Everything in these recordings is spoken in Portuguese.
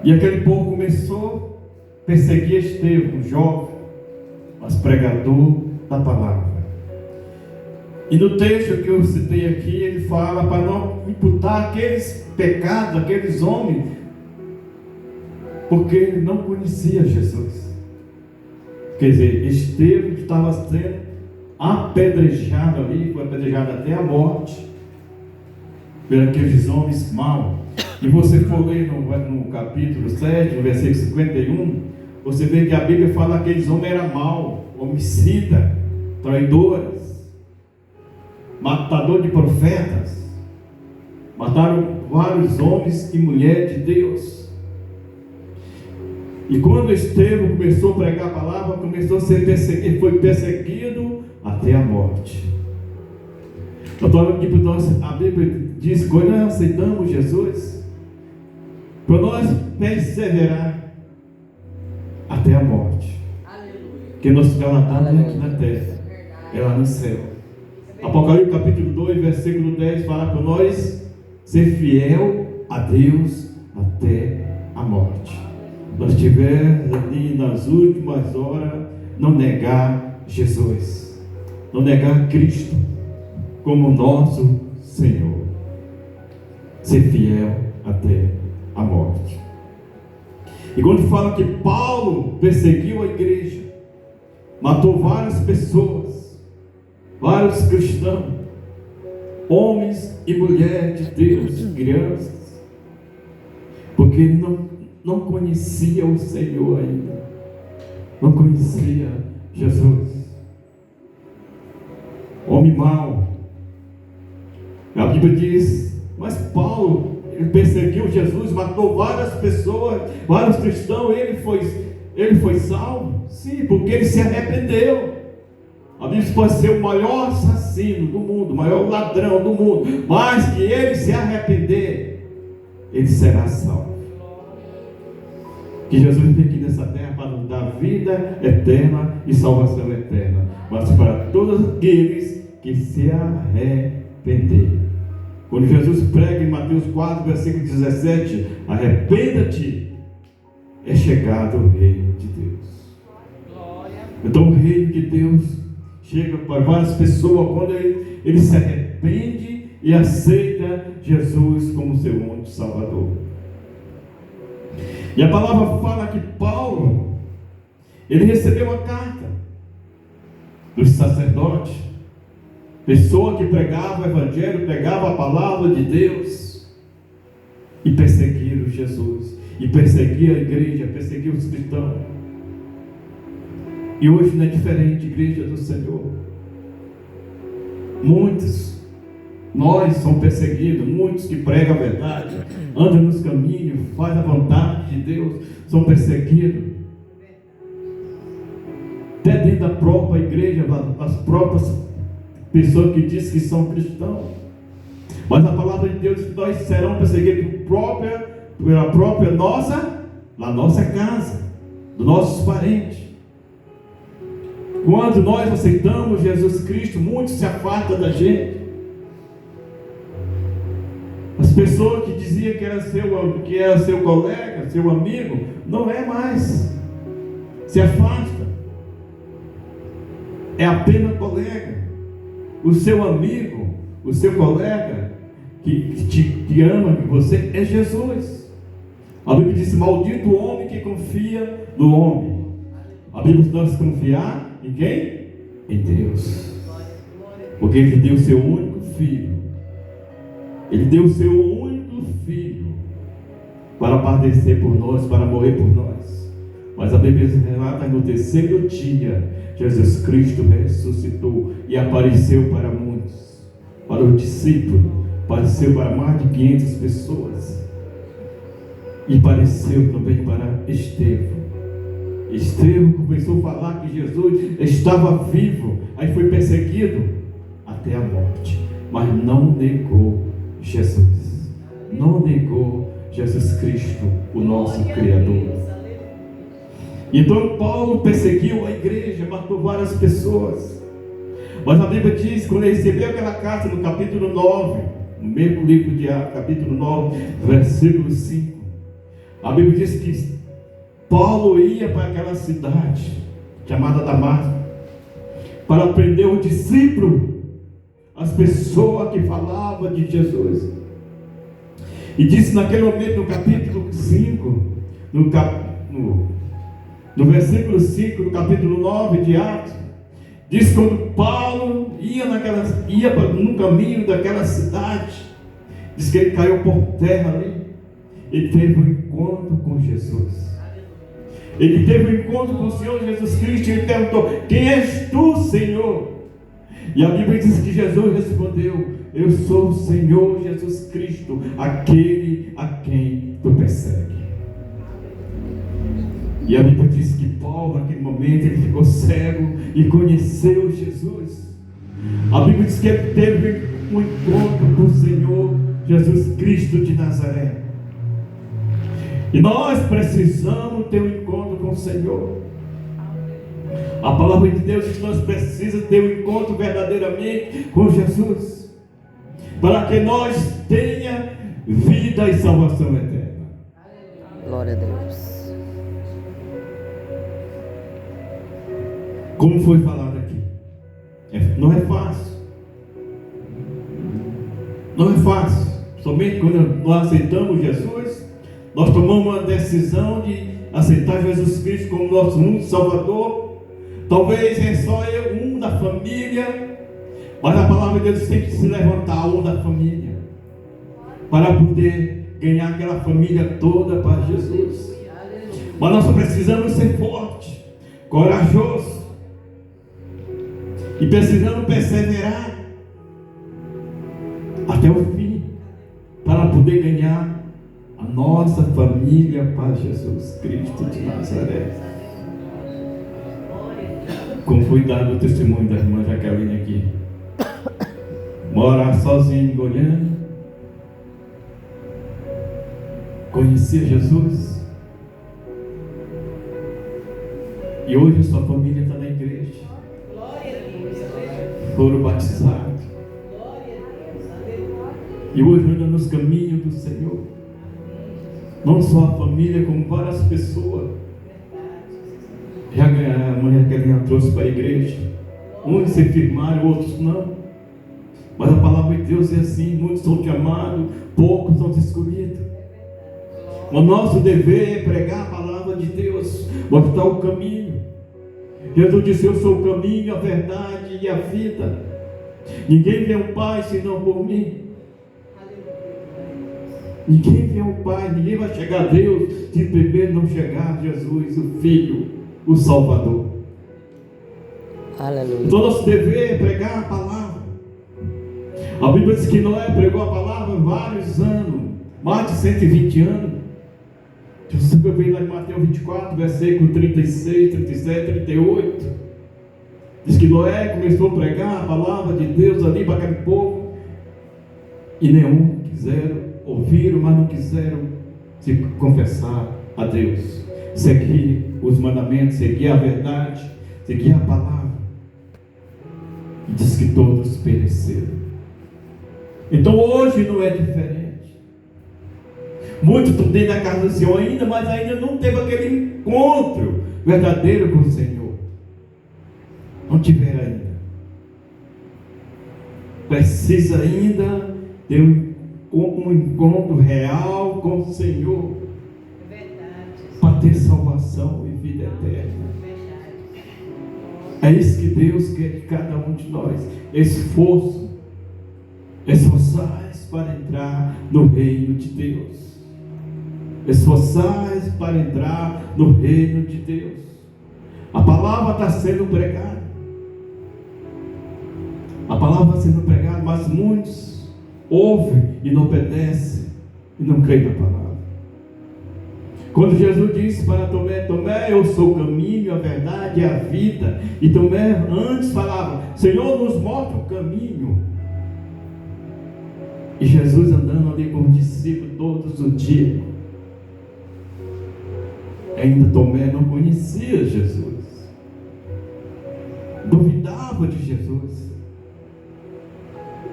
E aquele povo começou a perseguir Estevão, um jovem, mas pregador da palavra. E no texto que eu citei aqui, ele fala para não imputar aqueles pecados, aqueles homens, porque ele não conhecia Jesus. Quer dizer, Estevão estava sendo apedrejado ali, foi apedrejado até a morte, por aqueles homens maus. E você for ler no capítulo 7, no versículo 51, você vê que a Bíblia fala que aqueles homens eram maus, homicidas, traidores, matador de profetas, mataram vários homens e mulheres de Deus. E quando Estevão começou a pregar a palavra, começou a ser perseguido, ele foi perseguido até a morte. Então, a Bíblia diz: quando nós aceitamos Jesus, para nós perseverar até a morte, que nós ficamos aqui na terra, é lá no céu. Apocalipse capítulo 2, versículo 10 fala para nós ser fiel a Deus até a morte. Nós estivermos ali nas últimas horas, não negar Jesus, não negar Cristo como nosso Senhor, ser fiel até a morte. E quando fala que Paulo perseguiu a igreja, matou várias pessoas, vários cristãos, homens e mulheres de Deus, crianças, porque ele não conhecia o Senhor ainda, não conhecia Jesus. Homem mau. A Bíblia diz: mas Paulo, ele perseguiu Jesus, matou várias pessoas, vários cristãos, ele foi salvo? Sim, porque ele se arrependeu. A Bíblia pode ser o maior assassino do mundo, o maior ladrão do mundo, mas que ele se arrepender, ele será salvo. Que Jesus veio aqui nessa terra para nos dar vida eterna e salvação eterna, mas para todos aqueles que se arrepender. Quando Jesus prega em Mateus 4, versículo 17, arrependa-te, é chegado o reino de Deus. Então o reino de Deus chega para várias pessoas quando ele se arrepende e aceita Jesus como seu único Salvador. E a palavra fala que Paulo, ele recebeu uma carta dos sacerdotes, pessoa que pregava o Evangelho, pregava a palavra de Deus, e perseguiram Jesus, e perseguia a igreja, perseguia os cristãos. E hoje não é diferente, igreja do Senhor. Nós somos perseguidos, muitos que pregam a verdade, andam nos caminhos, fazem a vontade de Deus, são perseguidos. Até dentro da própria igreja, as próprias pessoas que dizem que são cristãos. Mas a palavra de Deus diz que nós seremos perseguidos pela própria nossa casa, dos nossos parentes. Quando nós aceitamos Jesus Cristo, muitos se afastam da gente. As pessoas que diziam que era seu colega, seu amigo, não é mais. Se afasta. É apenas colega. O seu amigo, o seu colega que te ama, que você é Jesus. A Bíblia diz: maldito o homem que confia no homem. A Bíblia diz: nós confiar em quem? Em Deus. Porque Ele deu o seu único filho. Ele deu o seu único filho para padecer por nós, para morrer por nós. Mas a Bíblia relata: no terceiro dia Jesus Cristo ressuscitou e apareceu para muitos, para os discípulos, apareceu para mais de 500 pessoas, e apareceu também para Estevão. Estevão começou a falar que Jesus estava vivo, aí foi perseguido até a morte, mas não negou Jesus, não negou Jesus Cristo, o nosso Criador. Então Paulo perseguiu a igreja, matou várias pessoas. Mas a Bíblia diz, quando ele recebeu aquela carta no capítulo 9, no mesmo livro de Atos, capítulo 9, versículo 5, A Bíblia diz que Paulo ia para aquela cidade chamada Damasco para aprender o discípulo, as pessoas que falavam de Jesus. E disse naquele momento, no capítulo 5, no versículo 5, do capítulo 9 de Atos, diz que quando Paulo ia no caminho daquela cidade, diz que ele caiu por terra ali. Ele teve um encontro com Jesus. Ele teve um encontro com o Senhor Jesus Cristo. E ele perguntou: quem és tu, Senhor? E a Bíblia diz que Jesus respondeu: eu sou o Senhor Jesus Cristo, aquele a quem tu persegue. E a Bíblia diz que Paulo, naquele momento, ele ficou cego e conheceu Jesus. A Bíblia diz que ele teve um encontro com o Senhor Jesus Cristo de Nazaré. E nós precisamos ter um encontro com o Senhor. A palavra de Deus diz que nós precisamos ter um encontro verdadeiramente com Jesus, para que nós tenha vida e salvação eterna. Glória a Deus. Como foi falado aqui, não é fácil. Não é fácil. Somente quando nós aceitamos Jesus, nós tomamos uma decisão de aceitar Jesus Cristo como nosso único Salvador. Talvez é só um da família, mas a palavra de Deus tem que se levantar um da família, para poder ganhar aquela família toda para Jesus. Mas nós precisamos ser fortes, corajosos, e precisamos perseverar até o fim, para poder ganhar a nossa família para Jesus Cristo de Nazaré. Como foi dado o testemunho da irmã Jaqueline aqui, morar sozinha em Goiânia, conhecer Jesus, e hoje sua família está na igreja, foram batizados, e hoje andam nos caminhos do Senhor. Não só a família, como várias pessoas. Já a mãe Jaqueline trouxe para a igreja. Uns se firmaram, outros não. Mas a palavra de Deus é assim: muitos são chamados, poucos são escolhidos. O nosso dever é pregar a palavra de Deus, mostrar o caminho. Jesus disse: eu sou o caminho, a verdade e a vida. Ninguém vê o Pai senão por mim. Ninguém vê o Pai, ninguém vai chegar a Deus se primeiro não chegar a Jesus, o Filho, o Salvador. Aleluia. Então nosso dever é pregar a palavra. A Bíblia diz que Noé pregou a palavra vários anos, mais de 120 anos. Você vai ver lá em Mateus 24, versículo 36, 37, 38. Diz que Noé começou a pregar a palavra de Deus ali para aquele povo, e nenhum quiseram. Ouviram, mas não quiseram se confessar a Deus, seguir os mandamentos, seguir a verdade, seguir a palavra. E diz que todos pereceram. Então hoje não é diferente. Muitos estão dentro da casa do Senhor ainda, mas ainda não teve aquele encontro verdadeiro com o Senhor. Não tiveram ainda. Precisa ainda ter um encontro real com o Senhor, para ter salvação e vida eterna. É isso que Deus quer de cada um de nós: esforço, esforçais para entrar no reino de Deus, esforçais para entrar no reino de Deus. A palavra está sendo pregada, a palavra está sendo pregada, mas muitos ouvem e não obedecem e não creem na palavra. Quando Jesus disse para Tomé: Tomé, eu sou o caminho, a verdade e a vida. E Tomé antes falava: Senhor, nos mostra o caminho. E Jesus andando ali com os discípulos todos os dias. Ainda Tomé não conhecia Jesus, duvidava de Jesus.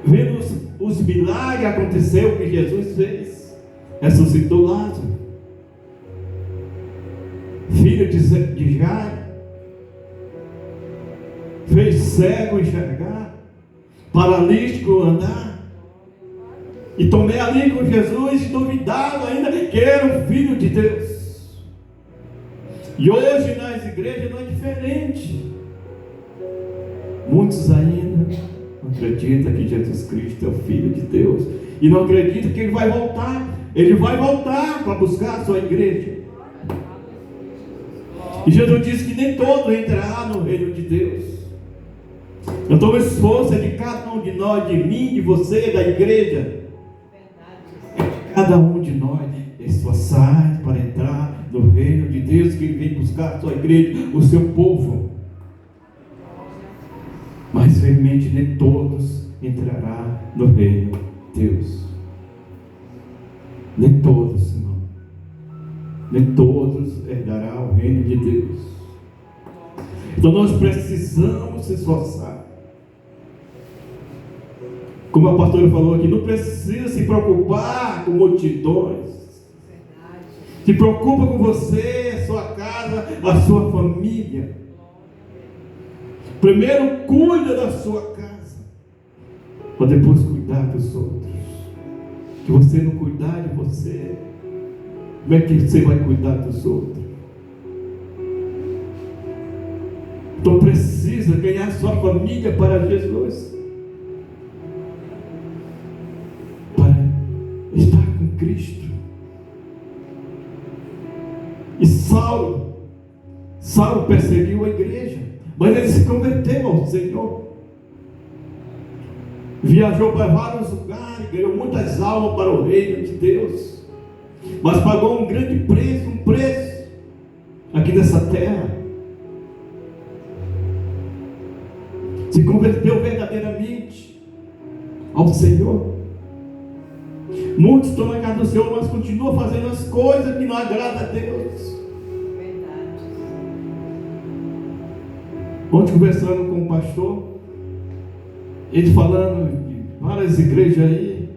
Vendo os milagres acontecer, o que Jesus fez, ressuscitou Lázaro. filho de Jairo, fez cego enxergar, paralítico andar. E Tomé ali com Jesus duvidava ainda que era o Filho de Deus. E hoje nas igrejas não é diferente. Muitos ainda não acreditam que Jesus Cristo é o Filho de Deus. E não acreditam que Ele vai voltar. Ele vai voltar para buscar a sua igreja. E Jesus disse que nem todo entrará no reino de Deus. Então o esforço é de cada um de nós, de mim, de você, da igreja. Cada um de nós esforçar para entrar no reino de Deus, que Ele vem buscar a sua igreja, o seu povo. Mas realmente nem todos entrarão no reino de Deus. Nem todos, irmão. Nem todos herdarão o reino de Deus. Então nós precisamos se esforçar. Como a pastora falou aqui, não precisa se preocupar com multidões. Se preocupa com você, a sua casa, a sua família. Primeiro cuida da sua casa, para depois cuidar dos outros. Que você não cuidar de você, como é que você vai cuidar dos outros? Então precisa ganhar sua família para Jesus. Estar com Cristo. E Saulo perseguiu a igreja, mas ele se converteu ao Senhor. Viajou para vários lugares, ganhou muitas almas para o reino de Deus, mas pagou um grande preço, aqui nessa terra. Se converteu verdadeiramente ao Senhor. Muitos estão na casa do Senhor, mas continuam fazendo as coisas que não agradam a Deus. Ontem conversando com o pastor, ele falando de várias igrejas aí,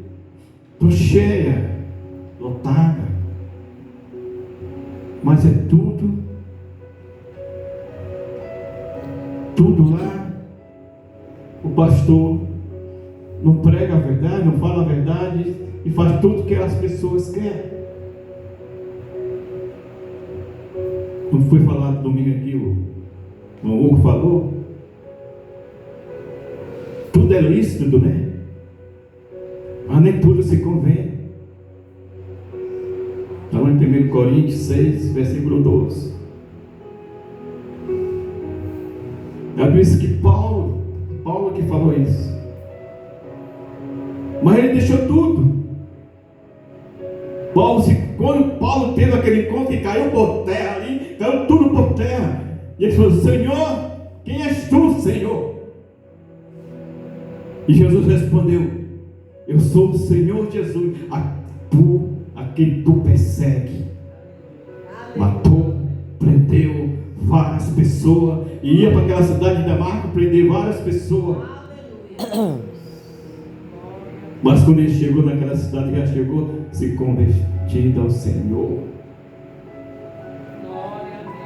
estão cheias, lotadas, mas é tudo lá. O pastor não prega a verdade, não fala a verdade e faz tudo que as pessoas querem. Quando foi falado domingo aqui, o Hugo falou, tudo é lícito, né? Mas nem tudo se convém. Está lá em 1 Coríntios 6, versículo 12. Já disse que Paulo que falou isso. Mas ele deixou tudo. Quando Paulo teve aquele encontro que caiu por terra ali, caiu tudo por terra. E ele falou: Senhor, quem és tu, Senhor? E Jesus respondeu: eu sou o Senhor Jesus, a quem tu persegue. Matou, prendeu várias pessoas, e ia para aquela cidade de Damasco prender várias pessoas. Mas quando ele chegou naquela cidade, já chegou se convertido ao Senhor.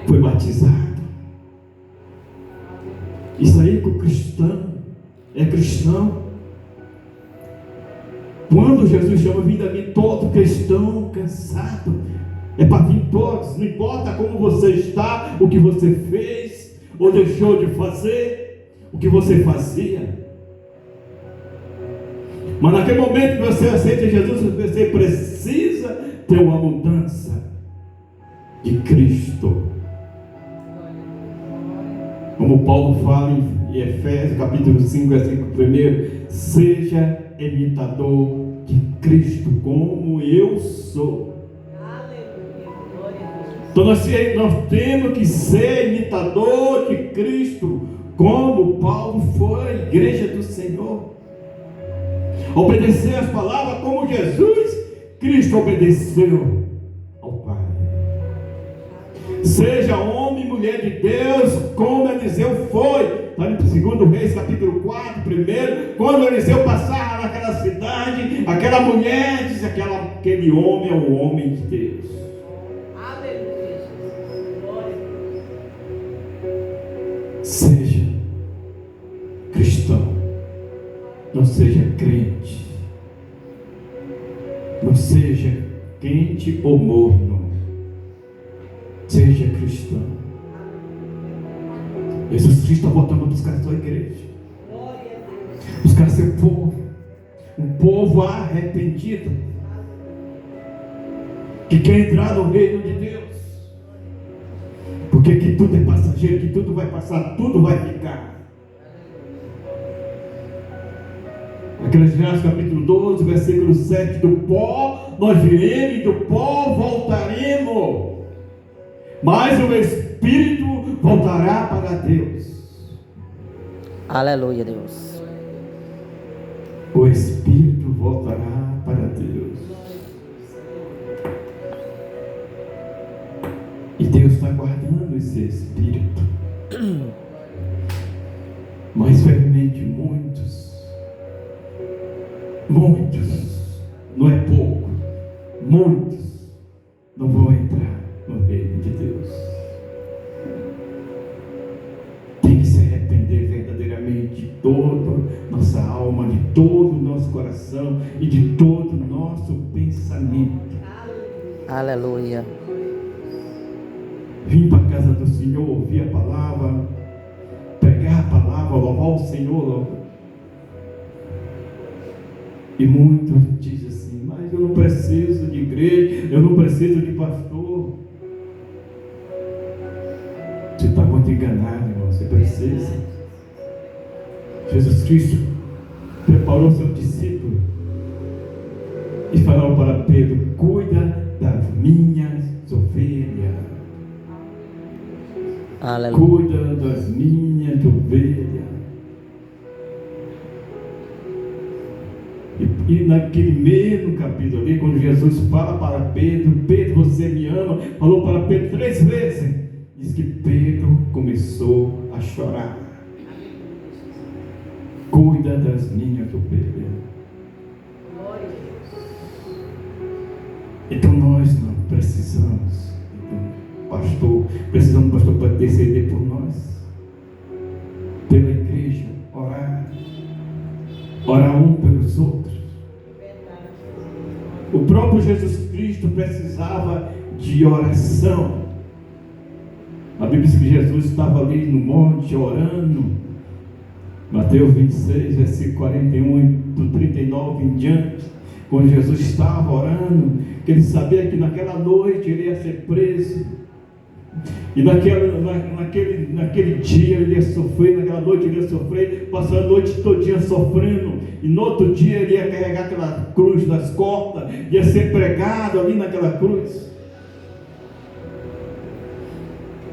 Foi batizado. Isso aí que o cristão é cristão. Quando Jesus chama, vinde a mim todos que estão cansados, é para vir todos, não importa como você está, o que você fez ou deixou de fazer, o que você fazia. Mas naquele momento que você aceita Jesus, você precisa ter uma mudança de Cristo. Como Paulo fala em Efésios capítulo 5, versículo 1, seja imitador de Cristo como eu sou. Então nós temos que ser imitador de Cristo como Paulo foi, igreja do Senhor. Obedecer as palavras como Jesus Cristo obedeceu ao Pai. Seja homem e mulher de Deus, como Eliseu foi. Está em 2 Reis, capítulo 4, primeiro. Quando Eliseu passava naquela cidade, aquela mulher disse: aquele homem é o homem de Deus. seja crente. Não seja quente ou morno. Seja cristão. Jesus Cristo está voltando a buscar a sua igreja. Buscar seu povo. Um povo arrependido. Que quer entrar no reino de Deus. Porque que tudo é passageiro, que tudo vai passar, tudo vai ficar. Eclesiastes capítulo 12, versículo 7. Do pó nós viremos e do pó voltaremos. Mas o Espírito voltará para Deus. Aleluia, Deus. O Espírito voltará para Deus. E Deus está guardando esse Espírito. Mas felizmente muitos, não é pouco, muitos não vão entrar no reino de Deus. Tem que se arrepender verdadeiramente de toda nossa alma, de todo o nosso coração e de todo o nosso pensamento. Aleluia. Vim para a casa do Senhor, ouvir a palavra, pregar a palavra, louvar o Senhor. E muitos dizem assim: mas eu não preciso de igreja, eu não preciso de pastor. Você está muito enganado, irmão. Você precisa. Jesus Cristo preparou seu discípulo e falou para Pedro: cuida das minhas ovelhas. Aleluia. Cuida das minhas ovelhas. E naquele mesmo capítulo ali, quando Jesus fala para Pedro: Pedro, você me ama, falou para Pedro 3 vezes, diz que Pedro começou a chorar. Cuida das minhas ovelhas. Então nós não precisamos precisamos do pastor para interceder por nós, pela igreja, orar um pelos outros. O próprio Jesus Cristo precisava de oração. A Bíblia diz que Jesus estava ali no monte orando. Mateus 26, versículo 41, do 39 em diante. Quando Jesus estava orando, que ele sabia que naquela noite ele ia ser preso. E naquele dia ele ia sofrer, naquela noite ele ia sofrer, passou a noite todinha sofrendo, e no outro dia ele ia carregar aquela cruz nas costas, ia ser pregado ali naquela cruz.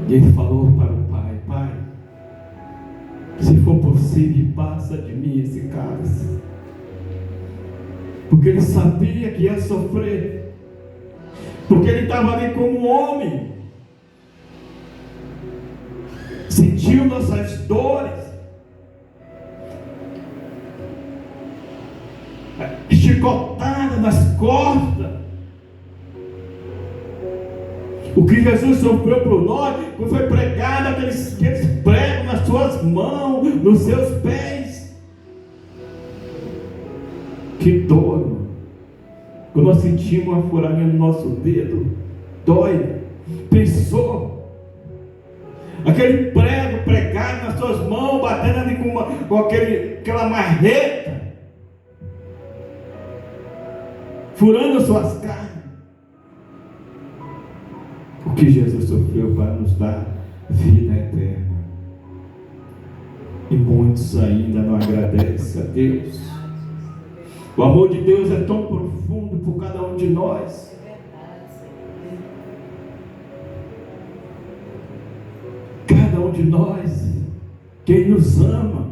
E ele falou para o Pai: Pai, se for possível, passa de mim esse cálice. Porque ele sabia que ia sofrer, porque ele estava ali como um homem, sentiu nossas dores, chicotada nas costas. O que Jesus sofreu por nós, foi pregado aqueles pregos nas suas mãos, nos seus pés. Que dor! Quando nós sentimos uma furadinha no nosso dedo, dói. Pensou? Aquele prego pregado nas suas mãos, batendo ali com aquela marreta, furando as suas carnes. O que Jesus sofreu para nos dar vida eterna. E muitos ainda não agradecem a Deus. O amor de Deus é tão profundo por cada um de nós. Cada um de nós, quem nos ama,